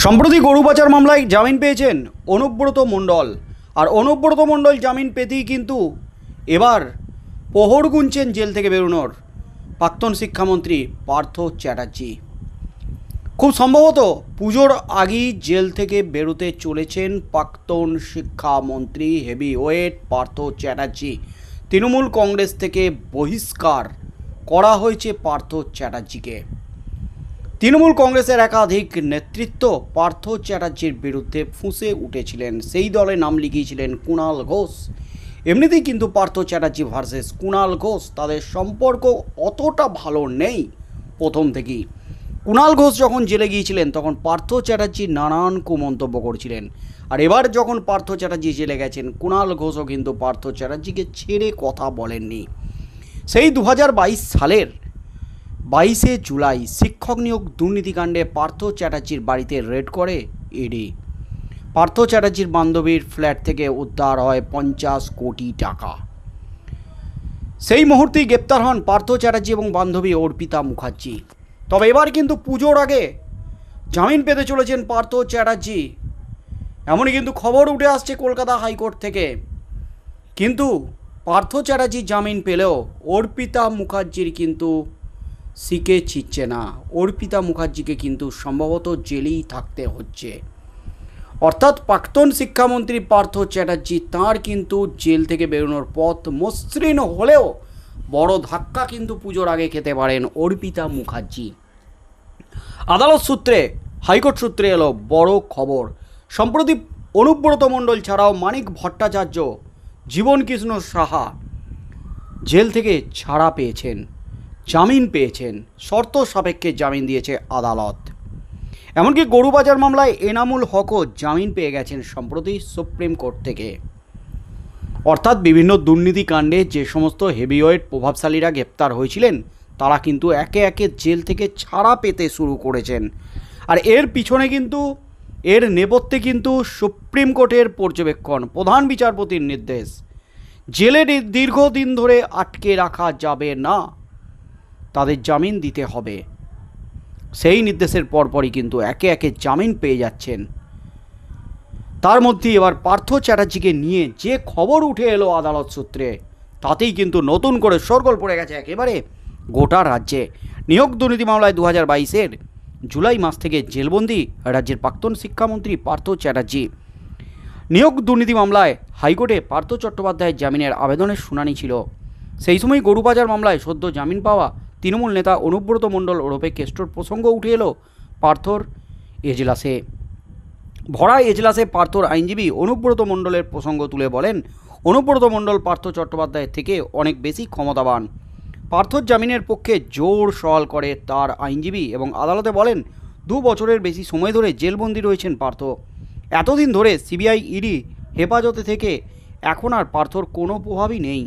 সম্প্রতি গরু পাচার মামলায় জামিন পেয়েছেন অনুব্রত মণ্ডল। আর অনুব্রত মণ্ডল জামিন পেতেই কিন্তু এবার প্রহর গুনছেন জেল থেকে বেরোনোর প্রাক্তন শিক্ষামন্ত্রী পার্থ চ্যাটার্জি। খুব সম্ভবত পুজোর আগেই জেল থেকে বেরোতে চলেছেন প্রাক্তন শিক্ষামন্ত্রী হেভিওয়েট পার্থ চ্যাটার্জি। তৃণমূল কংগ্রেস থেকে বহিষ্কার করা হয়েছে পার্থ চ্যাটার্জিকে। তৃণমূল কংগ্রেসের একাধিক নেতৃত্ব পার্থ চ্যাটার্জির বিরুদ্ধে ফুঁসে উঠেছিলেন, সেই দলে নাম লিখিয়েছিলেন কুণাল ঘোষ। এমনিতেই কিন্তু পার্থ চ্যাটার্জি ভার্সেস কুণাল ঘোষ তাদের সম্পর্ক অতটা ভালো নেই প্রথম থেকেই। কুণাল ঘোষ যখন জেলে গিয়েছিলেন তখন পার্থ চ্যাটার্জি নানান কুমন্তব্য করছিলেন, আর এবার যখন পার্থ চ্যাটার্জি জেলে গেছেন কুণাল ঘোষও কিন্তু পার্থ চ্যাটার্জিকে ছেড়ে কথা বলেননি। সেই 2022 সালের 22শে জুলাই শিক্ষক নিয়োগ দুর্নীতিকাণ্ডে পার্থ চ্যাটার্জির বাড়িতে রেড করে ইডি। পার্থ চ্যাটার্জির বান্ধবীর ফ্ল্যাট থেকে উদ্ধার হয় 50 কোটি টাকা। সেই মুহূর্তেই গ্রেপ্তার হন পার্থ চ্যাটার্জি এবং বান্ধবী অর্পিতা মুখার্জি। তবে এবার কিন্তু পুজোর আগে জামিন পেতে চলেছেন পার্থ চ্যাটার্জি, এমনই কিন্তু খবর উঠে আসছে কলকাতা হাইকোর্ট থেকে। কিন্তু পার্থ চ্যাটার্জি জামিন পেলেও অর্পিতা মুখার্জির কিন্তু শিকে ছিটছে না। অর্পিতা মুখার্জিকে কিন্তু সম্ভবত জেলেই থাকতে হচ্ছে। অর্থাৎ প্রাক্তন শিক্ষামন্ত্রী পার্থ চ্যাটার্জি তাঁর কিন্তু জেল থেকে বেরোনোর পথ মসৃণ হলেও বড় ধাক্কা কিন্তু পুজোর আগে খেতে পারেন অর্পিতা মুখার্জি। আদালত সূত্রে, হাইকোর্ট সূত্রে এলো বড় খবর। সম্প্রতি অনুব্রত মণ্ডল ছাড়াও মানিক ভট্টাচার্য, জীবন কৃষ্ণ সাহা জেল থেকে ছাড়া পেয়েছেন, জামিন পেয়েছেন। শর্ত সাপেক্ষে জামিন দিয়েছে আদালত। এমনকি গরু পাচার মামলায় এনামুল হকও জামিন পেয়ে গেছেন সম্প্রতি সুপ্রিম কোর্ট থেকে। অর্থাৎ বিভিন্ন দুর্নীতিকাণ্ডে যে সমস্ত হেভিওয়েট প্রভাবশালীরা গ্রেপ্তার হয়েছিলেন তারা কিন্তু একে একে জেল থেকে ছাড়া পেতে শুরু করেছেন। আর এর পিছনে কিন্তু, এর নেপথ্যে কিন্তু সুপ্রিম কোর্টের পর্যবেক্ষণ, প্রধান বিচারপতির নির্দেশ, জেলে দীর্ঘদিন ধরে আটকে রাখা যাবে না, তাদের জামিন দিতে হবে। সেই নির্দেশের পরপরই কিন্তু একে একে জামিন পেয়ে যাচ্ছেন। তার মধ্যে এবার পার্থ চ্যাটার্জিকে নিয়ে যে খবর উঠে এলো আদালত সূত্রে, তাতেই কিন্তু নতুন করে শোরগোল পড়ে গেছে একেবারে গোটা রাজ্যে। নিয়োগ দুর্নীতি মামলায় 2022-এর জুলাই মাস থেকে জেলবন্দি রাজ্যের প্রাক্তন শিক্ষামন্ত্রী পার্থ চ্যাটার্জি। নিয়োগ দুর্নীতি মামলায় হাইকোর্টে পার্থ চট্টোপাধ্যায়ের জামিনের আবেদনের শুনানি ছিল। সেই সময় গরু পাচার মামলায় সদ্য জামিন পাওয়া তৃণমূল নেতা অনুব্রত মণ্ডল ওরফে কেষ্টর প্রসঙ্গ উঠে এলো পার্থর এজলাসে। ভরা এজলাসে পার্থর আইনজীবী অনুব্রত মণ্ডলের প্রসঙ্গ তুলে বলেন, অনুব্রত মণ্ডল পার্থ চট্টোপাধ্যায়ের থেকে অনেক বেশি ক্ষমতাবান। পার্থর জামিনের পক্ষে জোর সওয়াল করে তার আইনজীবী এবং আদালতে বলেন, 2 বছরের বেশি সময় ধরে জেলবন্দি রয়েছেন পার্থ। এতদিন ধরে সিবিআই ইডি হেফাজতে থেকে এখন আর পার্থর কোনো প্রভাবই নেই।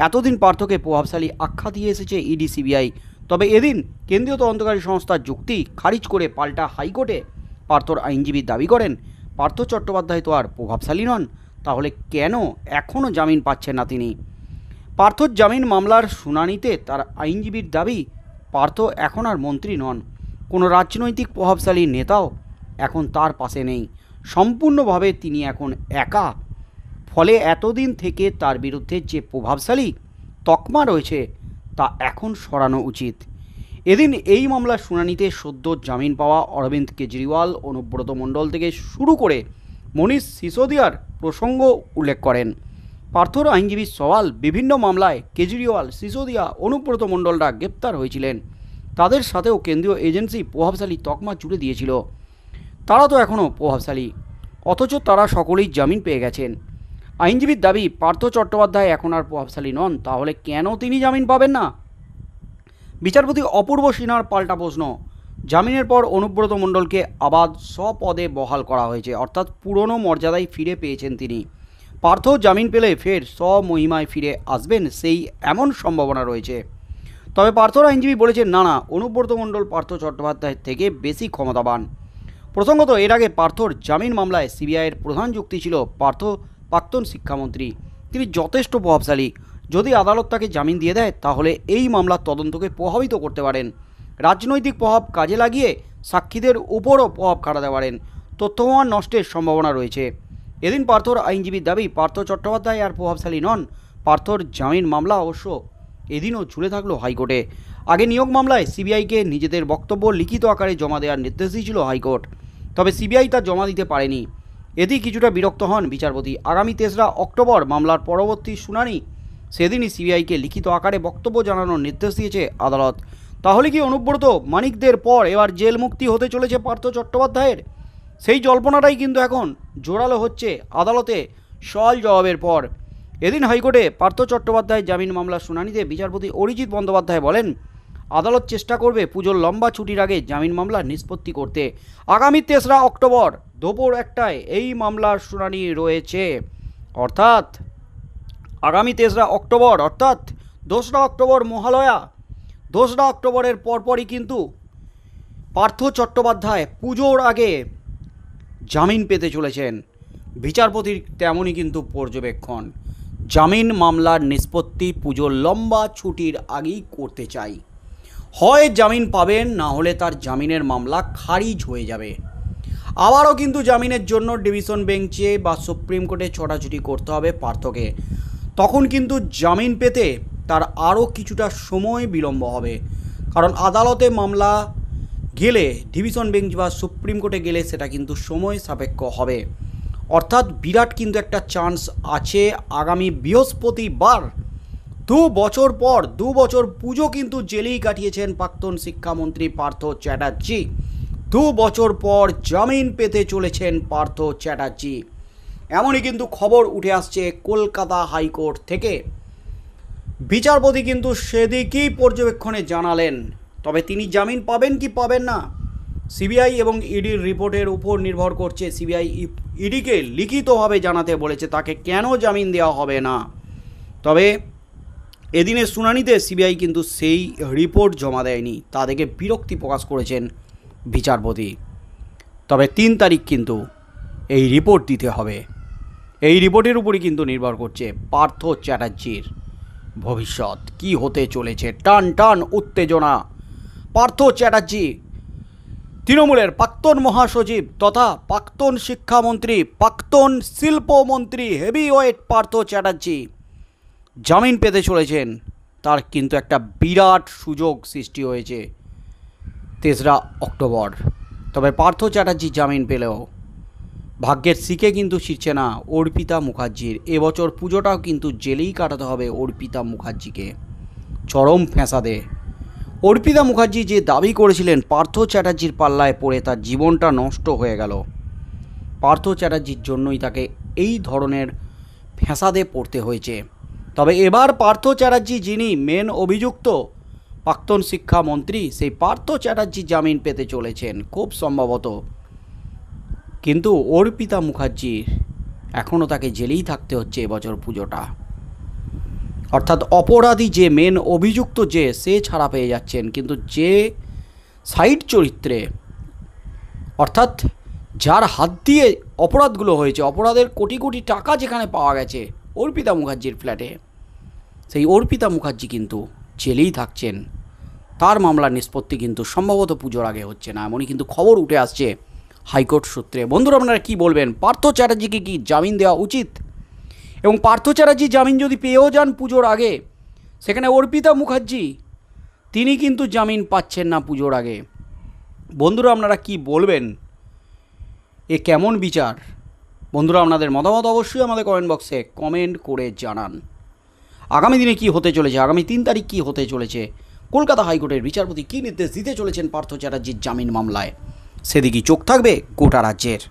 এতদিন পার্থকে প্রভাবশালী আখ্যা দিয়ে এসেছে ইডি সিবিআই। তবে এদিন কেন্দ্রীয় তদন্তকারী সংস্থার যুক্তি খারিজ করে পাল্টা হাইকোর্টে পার্থর আইনজীবী দাবি করেন, পার্থ চট্টোপাধ্যায় তো আর প্রভাবশালী নন, তাহলে কেন এখনও জামিন পাচ্ছেন না তিনি? পার্থর জামিন মামলার শুনানিতে তার আইনজীবীর দাবি, পার্থ এখন আর মন্ত্রী নন, কোনো রাজনৈতিক প্রভাবশালী নেতাও এখন তার পাশে নেই, সম্পূর্ণভাবে তিনি এখন একা। ফলে এতদিন থেকে তার বিরুদ্ধে যে প্রভাবশালী তকমা রয়েছে তা এখন সরানো উচিত। এদিন এই মামলার শুনানিতে সদ্য জামিন পাওয়া অরবিন্দ কেজরিওয়াল, অনুব্রত মণ্ডল থেকে শুরু করে মনীষ সিসোদিয়ার প্রসঙ্গ উল্লেখ করেন। পার্থর আইনজীবীর সওয়াল, বিভিন্ন মামলায় কেজরিওয়াল, সিসোদিয়া, অনুব্রত মণ্ডলরা গ্রেপ্তার হয়েছিলেন, তাদের সাথেও কেন্দ্রীয় এজেন্সি প্রভাবশালী তকমা জুড়ে দিয়েছিল। তারা তো এখনও প্রভাবশালী, অথচ তারা সকলেই জামিন পেয়ে গেছেন। আইনজীবীর দাবি, পার্থ চট্টোপাধ্যায় এখন আর প্রভাবশালী নন, তাহলে কেন তিনি জামিন পাবেন না? বিচারপতি অপূর্ব সিনহার পাল্টা প্রশ্ন, জামিনের পর অনুব্রত মণ্ডলকে আবার স্বপদে বহাল করা হয়েছে, অর্থাৎ পুরনো মর্যাদায় ফিরে পেয়েছেন তিনি। পার্থ জামিন পেলে ফের স্বমহিমায় ফিরে আসবেন, সেই এমন সম্ভাবনা রয়েছে। তবে পার্থর আইনজীবী বলেছেন, না, অনুব্রত মণ্ডল পার্থ চট্টোপাধ্যায়ের থেকে বেশি ক্ষমতাবান। প্রসঙ্গত, এর আগে পার্থর জামিন মামলায় সিবিআইয়ের প্রধান যুক্তি ছিল পার্থ প্রাক্তন শিক্ষামন্ত্রী, তিনি যথেষ্ট প্রভাবশালী। যদি আদালত তাকে জামিন দিয়ে দেয় তাহলে এই মামলার তদন্তকে প্রভাবিত করতে পারেন। রাজনৈতিক প্রভাব কাজে লাগিয়ে সাক্ষীদের উপরও প্রভাব খাটাতে পারেন, তথ্যপ্রমাণ নষ্টের সম্ভাবনা রয়েছে। এদিন পার্থর আইনজীবীর দাবি, পার্থ চট্টোপাধ্যায় আর প্রভাবশালী নন। পার্থর জামিন মামলা অবশ্য এদিনও ঝুলে থাকলো হাইকোর্টে। আগে নিয়োগ মামলায় সিবিআইকে নিজেদের বক্তব্য লিখিত আকারে জমা দেওয়ার নির্দেশ দিয়েছিল হাইকোর্ট, তবে সিবিআই তা জমা দিতে পারেনি। এতেই কিছুটা বিরক্ত হন বিচারপতি। আগামী 3রা অক্টোবর মামলার পরবর্তী শুনানি, সেদিনই সিবিআইকে লিখিত আকারে বক্তব্য জানানোর নির্দেশ দিয়েছে আদালত। তাহলে কি অনুব্রত মানিকদের পর এবার জেল মুক্তি হতে চলেছে পার্থ চট্টোপাধ্যায়ের? সেই জল্পনাটাই কিন্তু এখন জোরালো হচ্ছে আদালতে সওয়াল জবাবের পর। এদিন হাইকোর্টে পার্থ চট্টোপাধ্যায়ের জামিন মামলার শুনানিতে বিচারপতি অরিজিৎ বন্দ্যোপাধ্যায় বলেন, আদালত চেষ্টা করবে পুজোর লম্বা ছুটির আগে জামিন মামলার নিষ্পত্তি করতে। আগামী 3রা অক্টোবর দুপুর 1টায় এই মামলার শুনানি রয়েছে। অর্থাৎ আগামী 3রা অক্টোবর, অর্থাৎ 2রা অক্টোবর মহালয়া। 2রা অক্টোবরের পরপরই কিন্তু পার্থ চট্টোপাধ্যায় পুজোর আগে জামিন পেতে চলেছেন। বিচারপতির তেমনই কিন্তু পর্যবেক্ষণ, জামিন মামলার নিষ্পত্তি পুজোর লম্বা ছুটির আগেই করতে চাই। হয় জামিন পাবেন, না হলে তার জামিনের মামলা খারিজ হয়ে যাবে। আবারও কিন্তু জামিনের জন্য ডিভিশন বেঞ্চে বা সুপ্রিম কোর্টে ছোটাছুটি করতে হবে পার্থকে। তখন কিন্তু জামিন পেতে তার আরও কিছুটা সময় বিলম্ব হবে, কারণ আদালতে মামলা গেলে, ডিভিশন বেঞ্চ বা সুপ্রিম কোর্টে গেলে সেটা কিন্তু সময় সাপেক্ষ হবে। অর্থাৎ বিরাট কিন্তু একটা চান্স আছে আগামী বৃহস্পতিবার, 2 বছর পর, 2 বছর পুজো কিন্তু জেলেই কাটিয়েছেন প্রাক্তন শিক্ষামন্ত্রী পার্থ চ্যাটার্জি। 2 বছর পর জামিন পেতে চলেছেন পার্থ চ্যাটার্জি, এমনই কিন্তু খবর উঠে আসছে কলকাতা হাইকোর্ট থেকে। বিচারপতি কিন্তু সেদিকেই পর্যবেক্ষণে জানালেন, তবে তিনি জামিন পাবেন কি পাবেন না সিবিআই এবং ইডির রিপোর্টের উপর নির্ভর করছে। সিবিআই ইডিকে লিখিতভাবে জানাতে বলেছে তাকে কেন জামিন দেওয়া হবে না। তবে এদিনের শুনানিতে সিবিআই কিন্তু সেই রিপোর্ট জমা দেয়নি, তা দেখে বিরক্তি প্রকাশ করেছেন বিচারপতি। তবে 3 তারিখ কিন্তু এই রিপোর্ট দিতে হবে। এই রিপোর্টের উপরই কিন্তু নির্ভর করছে পার্থ চ্যাটার্জির ভবিষ্যৎ কি হতে চলেছে। টান টান উত্তেজনা। পার্থ চ্যাটার্জি তৃণমূলের প্রাক্তন মহাসচিব তথা প্রাক্তন শিক্ষামন্ত্রী, প্রাক্তন শিল্পমন্ত্রী হেভিওয়েট পার্থ চ্যাটার্জি জামিন পেতে চলেছেন। তার কিন্তু একটা বিরাট সুযোগ সৃষ্টি হয়েছে 3রা অক্টোবর। তবে পার্থ চ্যাটার্জি জামিন পেলেও ভাগ্যের শিখে কিন্তু ছিঁড়ছে না অর্পিতা মুখার্জির। এবছর পুজোটাও কিন্তু জেলেই কাটাতে হবে অর্পিতা মুখার্জিকে। চরম ফ্যাঁসাদে অর্পিতা মুখার্জি যে দাবি করেছিলেন পার্থ চ্যাটার্জির পাল্লায় পড়ে তার জীবনটা নষ্ট হয়ে গেল। পার্থ চ্যাটার্জির জন্যই তাকে এই ধরনের ফ্যাঁসাদে পড়তে হয়েছে। তবে এবার পার্থ চ্যাটার্জি, যিনি মেন অভিযুক্ত প্রাক্তন শিক্ষামন্ত্রী, সেই পার্থ চ্যাটার্জি জামিন পেতে চলেছেন খুব সম্ভবত। কিন্তু অর্পিতা মুখার্জির এখনও তাকে জেলেই থাকতে হচ্ছে এবছর পুজোটা। অর্থাৎ অপরাধী যে মেন অভিযুক্ত যে, সে ছাড়া পেয়ে যাচ্ছেন, কিন্তু যে সাইড চরিত্রে, অর্থাৎ যার হাত দিয়ে অপরাধগুলো হয়েছে, অপরাধের কোটি কোটি টাকা যেখানে পাওয়া গেছে অর্পিতা মুখার্জির ফ্ল্যাটে, সেই অর্পিতা মুখার্জি কিন্তু জেলেই থাকছেন। তার মামলার নিষ্পত্তি কিন্তু সম্ভবত পুজোর আগে হচ্ছে না, এমনই কিন্তু খবর উঠে আসছে হাইকোর্ট সূত্রে। বন্ধুরা, আপনারা কী বলবেন? পার্থ চ্যাটার্জিকে কি জামিন দেওয়া উচিত? এবং পার্থ চ্যাটার্জি জামিন যদি পেয়েও যান পুজোর আগে, সেখানে অর্পিতা মুখার্জি তিনি কিন্তু জামিন পাচ্ছেন না পুজোর আগে। বন্ধুরা, আপনারা কি বলবেন? এ কেমন বিচার? বন্ধুরা, আপনাদের মতামত অবশ্যই আমাদের কমেন্ট বক্সে কমেন্ট করে জানান। আগামী দিনে কি হতে চলেছে, আগামী 3 তারিখ কি হতে চলেছে, কলকাতা হাইকোর্টের বিচারপতি কী নির্দেশ দিতে চলেছেন পার্থ চ্যাটার্জির জামিন মামলায়, সেদিকেই চোখ থাকবে গোটা রাজ্যের।